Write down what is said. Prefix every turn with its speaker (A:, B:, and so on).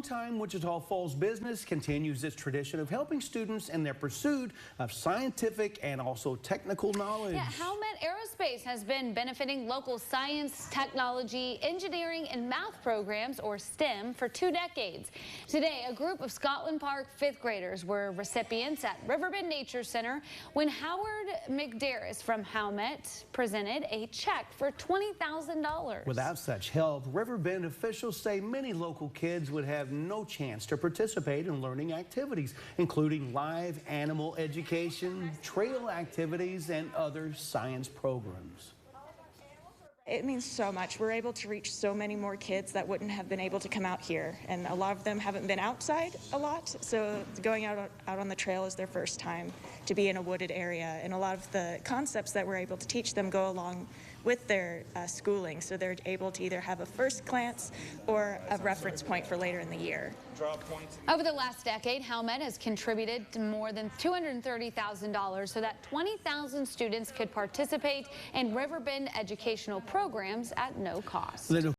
A: longtime Wichita Falls business continues its tradition of helping students in their pursuit of scientific and also technical knowledge.
B: Yeah, Howmet Aerospace has been benefiting local science, technology, engineering, and math programs, or STEM, for 2 decades. Today, a group of Scotland Park 5th graders were recipients at Riverbend Nature Center when Howard McDarris from Howmet presented a check for $20,000.
A: Without such help, Riverbend officials say many local kids would have no chance to participate in learning activities, including live animal education, trail activities, and other science programs.
C: It means so much. We're able to reach so many more kids that wouldn't have been able to come out here, and a lot of them haven't been outside a lot, so going out on the trail is their first time to be in a wooded area, and a lot of the concepts that we're able to teach them go along with their schooling, so they're able to either have a first glance or a reference point for later in the year.
B: Over the last decade, Howmet has contributed to more than $230,000 so that 20,000 students could participate in Riverbend educational programs at no cost.